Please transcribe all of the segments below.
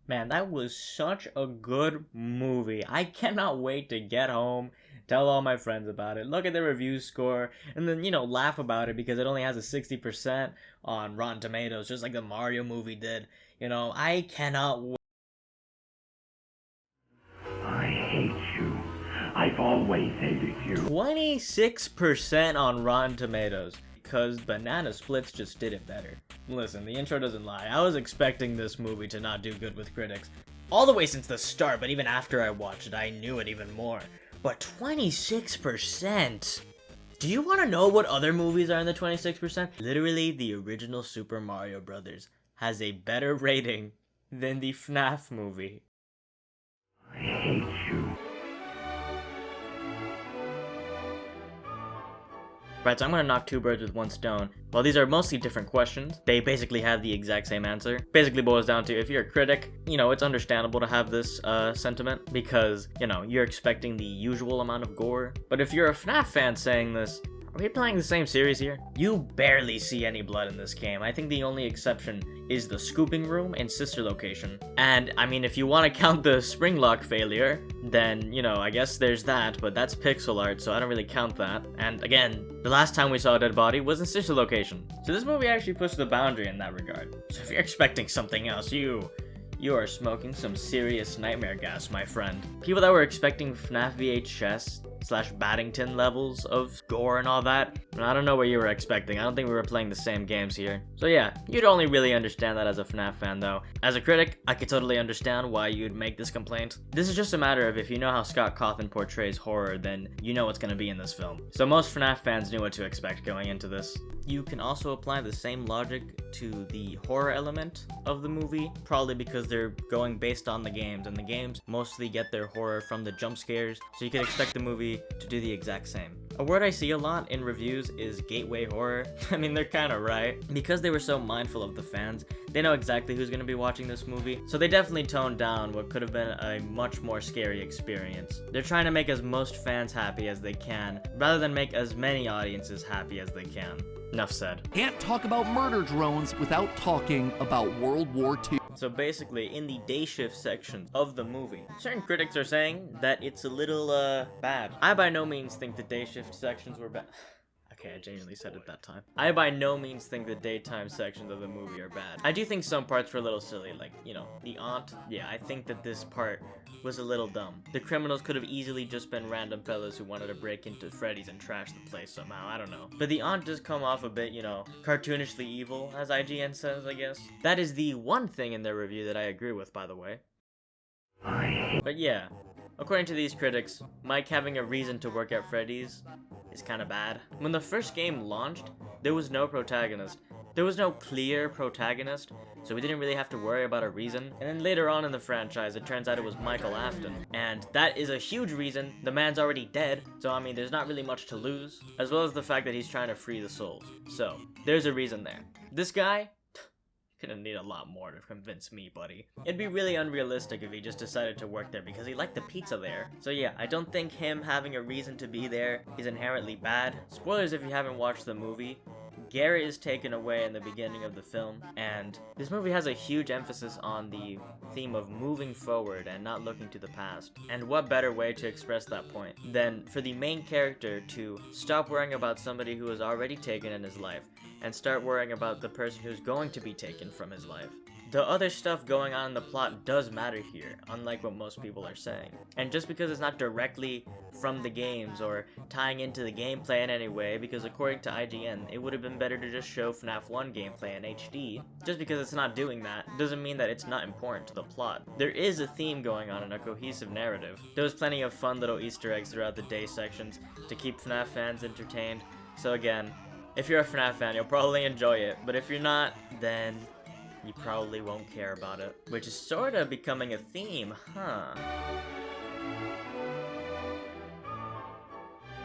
Man, that was such a good movie. I cannot wait to get home, tell all my friends about it, look at the review score, and then, laugh about it because it only has a 60% on Rotten Tomatoes, just like the Mario movie did. I cannot wait. I hate you. I've always hated you. 26% on Rotten Tomatoes. Because Banana Splits just did it better. Listen, the intro doesn't lie. I was expecting this movie to not do good with critics. All the way since the start, but even after I watched it, I knew it even more. But 26%? Do you want to know what other movies are in the 26%? Literally, the original Super Mario Brothers has a better rating than the FNaF movie. I hate you. Right, so I'm gonna knock two birds with one stone. While these are mostly different questions, they basically have the exact same answer. Basically boils down to, if you're a critic, it's understandable to have this sentiment because, you're expecting the usual amount of gore. But if you're a FNaF fan saying this, are we playing the same series here? You barely see any blood in this game. I think the only exception is the scooping room and sister location. And, I mean, if you want to count the spring lock failure, then, I guess there's that, but that's pixel art, so I don't really count that. And again, the last time we saw a dead body was in sister location. So this movie actually pushed the boundary in that regard. So if you're expecting something else, you are smoking some serious nightmare gas, my friend. People that were expecting FNaF VHS / Baddington levels of gore and all that, I don't know what you were expecting. I don't think we were playing the same games here. So yeah, you'd only really understand that as a FNaF fan though. As a critic, I could totally understand why you'd make this complaint. This is just a matter of, if you know how Scott Cawthon portrays horror, then you know what's gonna be in this film. So most FNaF fans knew what to expect going into this. You can also apply the same logic to the horror element of the movie, probably because they're going based on the games, and the games mostly get their horror from the jump scares, so you could expect the movie to do the exact same. A word I see a lot in reviews is gateway horror. I mean, they're kinda right. Because they were so mindful of the fans, they know exactly who's gonna be watching this movie, so they definitely toned down what could have been a much more scary experience. They're trying to make as most fans happy as they can, rather than make as many audiences happy as they can. Enough said. Can't talk about murder drones without talking about World War II. So basically, in the day shift section of the movie, certain critics are saying that it's a little, bad. I by no means think the day shift sections were bad. Okay, I genuinely said it that time. I by no means think the daytime sections of the movie are bad. I do think some parts were a little silly, like, the aunt. Yeah, I think that this part was a little dumb. The criminals could have easily just been random fellas who wanted to break into Freddy's and trash the place somehow, I don't know. But the aunt does come off a bit, cartoonishly evil, as IGN says, I guess. That is the one thing in their review that I agree with, by the way. But yeah, according to these critics, Mike having a reason to work at Freddy's is kinda bad. When the first game launched, there was no protagonist. There was no clear protagonist, so we didn't really have to worry about a reason. And then later on in the franchise, it turns out it was Michael Afton. And that is a huge reason. The man's already dead, so I mean, there's not really much to lose. As well as the fact that he's trying to free the souls. So, there's a reason there. This guy? Gonna need a lot more to convince me, buddy. It'd be really unrealistic if he just decided to work there because he liked the pizza there. So yeah, I don't think him having a reason to be there is inherently bad. Spoilers if you haven't watched the movie. Garret is taken away in the beginning of the film, and this movie has a huge emphasis on the theme of moving forward and not looking to the past. And what better way to express that point than for the main character to stop worrying about somebody who was already taken in his life and start worrying about the person who's going to be taken from his life. The other stuff going on in the plot does matter here, unlike what most people are saying. And just because it's not directly from the games or tying into the gameplay in any way, because according to IGN, it would have been better to just show FNaF 1 gameplay in HD, just because it's not doing that doesn't mean that it's not important to the plot. There is a theme going on in a cohesive narrative. There was plenty of fun little Easter eggs throughout the day sections to keep FNaF fans entertained. So again, if you're a FNaF fan, you'll probably enjoy it, but if you're not, then you probably won't care about it. Which is sorta becoming a theme, huh?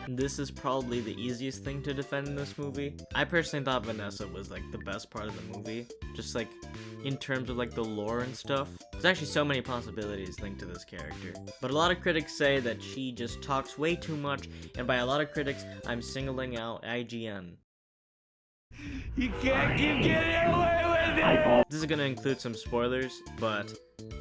This is probably the easiest thing to defend in this movie. I personally thought Vanessa was like the best part of the movie. Just like in terms of like the lore and stuff. There's actually so many possibilities linked to this character. But a lot of critics say that she just talks way too much, and by a lot of critics, I'm singling out IGN. You can't keep getting away with it! This is gonna include some spoilers, but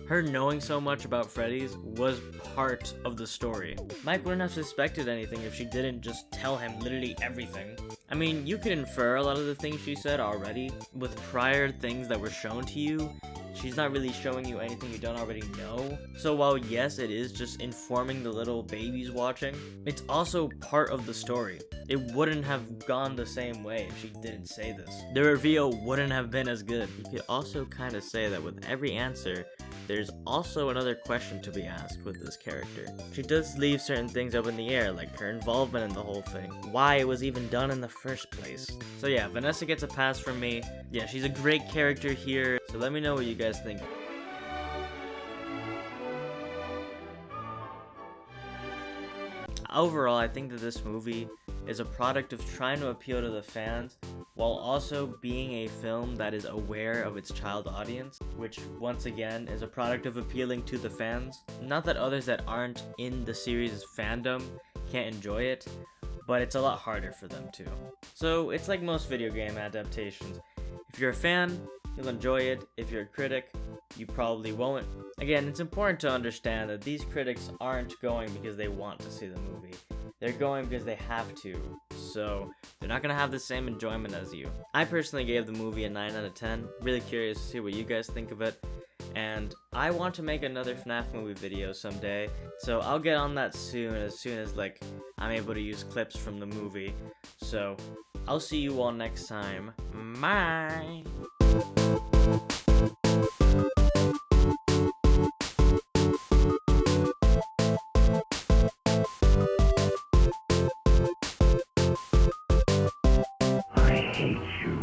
her knowing so much about Freddy's was part of the story. Mike wouldn't have suspected anything if she didn't just tell him literally everything. I mean, you could infer a lot of the things she said already. With prior things that were shown to you, she's not really showing you anything you don't already know. So while yes, it is just informing the little babies watching, it's also part of the story. It wouldn't have gone the same way if she didn't say this. The reveal wouldn't have been as good. You could also kind of say that with every answer, there's also another question to be asked with this character. She does leave certain things up in the air, like her involvement in the whole thing, why it was even done in the first place. So yeah, Vanessa gets a pass from me. Yeah, she's a great character here, so let me know what you guys think. Overall, I think that this movie is a product of trying to appeal to the fans while also being a film that is aware of its child audience, which once again is a product of appealing to the fans. Not that others that aren't in the series' fandom can't enjoy it, but it's a lot harder for them too. So it's like most video game adaptations. If you're a fan, you'll enjoy it. If you're a critic, you probably won't. Again, it's important to understand that these critics aren't going because they want to see the movie. They're going because they have to, so they're not gonna have the same enjoyment as you. I personally gave the movie a 9 out of 10. Really curious to see what you guys think of it. And I want to make another FNaF movie video someday, so I'll get on that soon as like I'm able to use clips from the movie. So I'll see you all next time. Bye! I hate you.